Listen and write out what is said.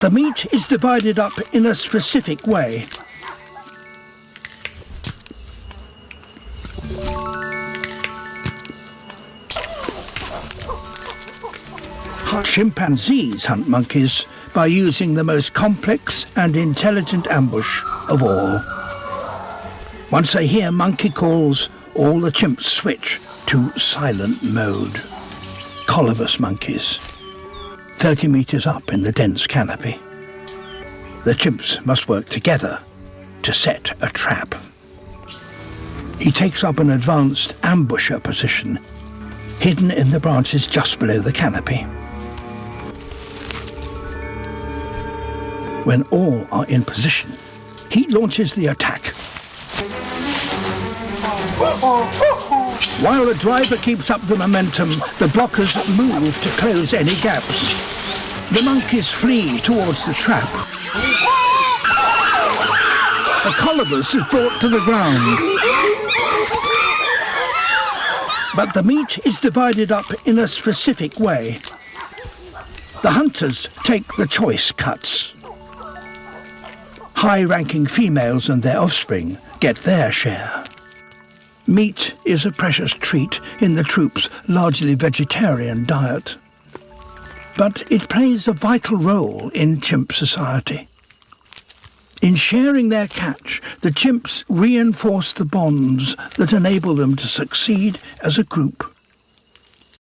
The meat is divided up in a specific way. Chimpanzees hunt monkeys by using the most complex and intelligent ambush of all. Once they hear monkey calls, all the chimps switch to silent mode. Colobus monkeys, 30 meters up in the dense canopy. The chimps must work together to set a trap. He takes up an advanced ambusher position, hidden in the branches just below the canopy. When all are in position, he launches the attack. While the driver keeps up the momentum, the blockers move to close any gaps. The monkeys flee towards the trap. A colobus is brought to the ground. But the meat is divided up in a specific way. The hunters take the choice cuts. High-ranking females and their offspring get their share. Meat is a precious treat in the troops' largely vegetarian diet. But it plays a vital role in chimp society. In sharing their catch, the chimps reinforce the bonds that enable them to succeed as a group.